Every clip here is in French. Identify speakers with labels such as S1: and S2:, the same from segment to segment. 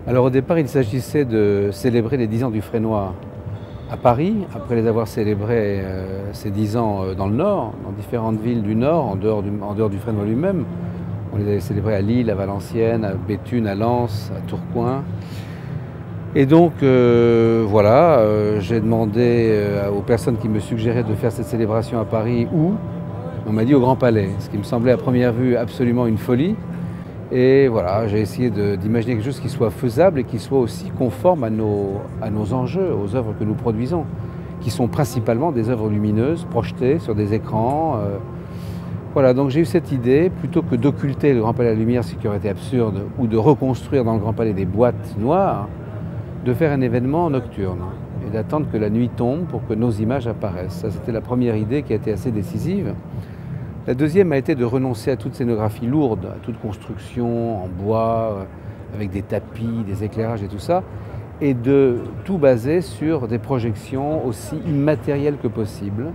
S1: Alors au départ, il s'agissait de célébrer les 10 ans du Fresnoy à Paris, après les avoir célébrés ces 10 ans dans le Nord, dans différentes villes du Nord, en dehors du Fresnoy lui-même. On les avait célébrés à Lille, à Valenciennes, à Béthune, à Lens, à Tourcoing. Et donc voilà, j'ai demandé aux personnes qui me suggéraient de faire cette célébration à Paris où. On m'a dit au Grand Palais, ce qui me semblait à première vue absolument une folie. Et voilà, j'ai essayé d'imaginer quelque chose qui soit faisable et qui soit aussi conforme à nos enjeux, aux œuvres que nous produisons, qui sont principalement des œuvres lumineuses, projetées sur des écrans. Voilà, donc j'ai eu cette idée, plutôt que d'occulter le Grand Palais à la lumière, ce qui aurait été absurde, ou de reconstruire dans le Grand Palais des boîtes noires, de faire un événement nocturne et d'attendre que la nuit tombe pour que nos images apparaissent. Ça, c'était la première idée qui a été assez décisive. La deuxième a été de renoncer à toute scénographie lourde, à toute construction en bois, avec des tapis, des éclairages et tout ça, et de tout baser sur des projections aussi immatérielles que possible,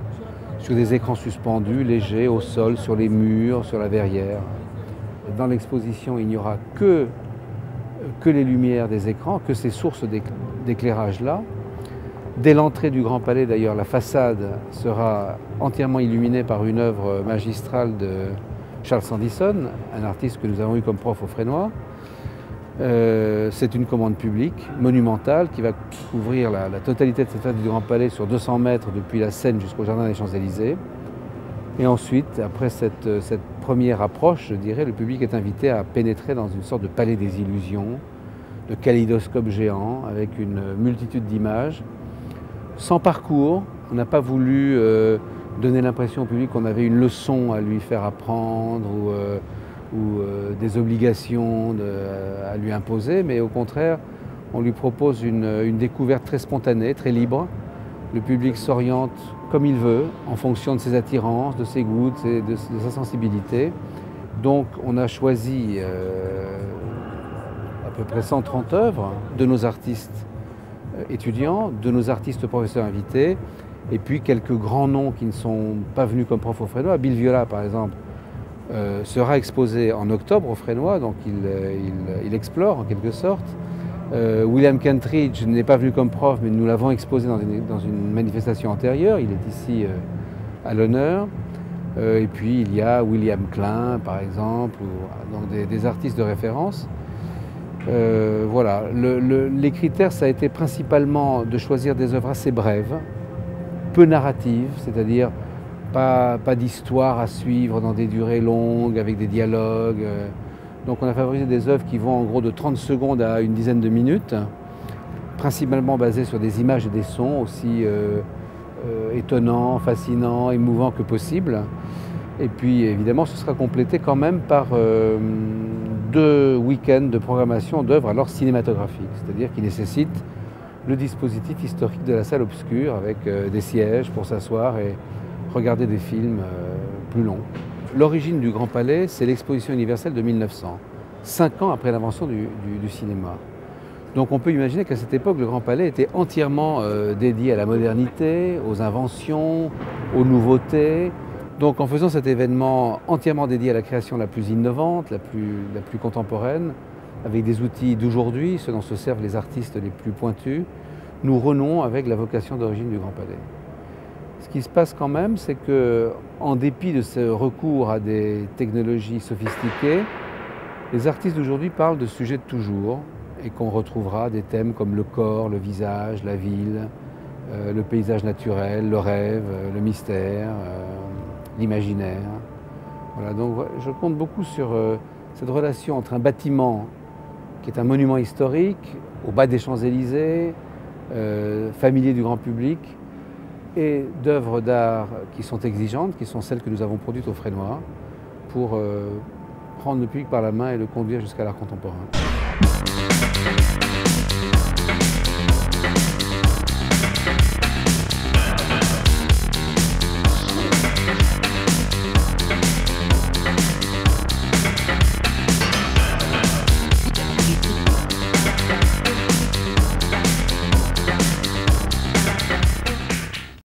S1: sur des écrans suspendus, légers, au sol, sur les murs, sur la verrière. Dans l'exposition, il n'y aura que les lumières des écrans, que ces sources d'éclairage-là. Dès l'entrée du Grand Palais, d'ailleurs, la façade sera entièrement illuminée par une œuvre magistrale de Charles Sandison, un artiste que nous avons eu comme prof au Fresnoy. C'est une commande publique, monumentale, qui va couvrir la totalité de cette façade du Grand Palais sur 200 mètres depuis la Seine jusqu'au Jardin des Champs-Élysées. Et ensuite, après cette première approche, je dirais, le public est invité à pénétrer dans une sorte de palais des illusions, de kaléidoscope géant, avec une multitude d'images. Sans parcours, on n'a pas voulu donner l'impression au public qu'on avait une leçon à lui faire apprendre ou des obligations à lui imposer, mais au contraire, on lui propose une découverte très spontanée, très libre. Le public s'oriente comme il veut, en fonction de ses attirances, de ses goûts, de sa sensibilité. Donc on a choisi à peu près 130 œuvres de nos artistes étudiants, de nos artistes professeurs invités, et puis quelques grands noms qui ne sont pas venus comme prof au Fresnoy. Bill Viola, par exemple, sera exposé en octobre au Fresnoy, donc il explore en quelque sorte. William Kentridge n'est pas venu comme prof, mais nous l'avons exposé dans une manifestation antérieure. Il est ici à l'honneur. Et puis il y a William Klein, par exemple, donc des artistes de référence. Voilà. Les critères, ça a été principalement de choisir des œuvres assez brèves, peu narratives, c'est-à-dire pas d'histoire à suivre dans des durées longues, avec des dialogues. Donc on a favorisé des œuvres qui vont en gros de 30 secondes à une dizaine de minutes, principalement basées sur des images et des sons aussi étonnants, fascinants, émouvants que possible. Et puis évidemment ce sera complété quand même par 2 week-ends de programmation d'œuvres alors cinématographiques, c'est-à-dire qui nécessitent le dispositif historique de la salle obscure avec des sièges pour s'asseoir et regarder des films plus longs. L'origine du Grand Palais, c'est l'exposition universelle de 1900, 5 ans après l'invention du cinéma. Donc on peut imaginer qu'à cette époque, le Grand Palais était entièrement dédié à la modernité, aux inventions, aux nouveautés. Donc en faisant cet événement entièrement dédié à la création la plus innovante, la plus contemporaine, avec des outils d'aujourd'hui, ceux dont se servent les artistes les plus pointus, nous renouons avec la vocation d'origine du Grand Palais. Ce qui se passe quand même, c'est qu'en dépit de ce recours à des technologies sophistiquées, les artistes d'aujourd'hui parlent de sujets de toujours et qu'on retrouvera des thèmes comme le corps, le visage, la ville, le paysage naturel, le rêve, le mystère, l'imaginaire. Voilà, donc je compte beaucoup sur cette relation entre un bâtiment qui est un monument historique, au bas des Champs-Élysées, familier du grand public, et d'œuvres d'art qui sont exigeantes, qui sont celles que nous avons produites au Fresnoy, pour prendre le public par la main et le conduire jusqu'à l'art contemporain.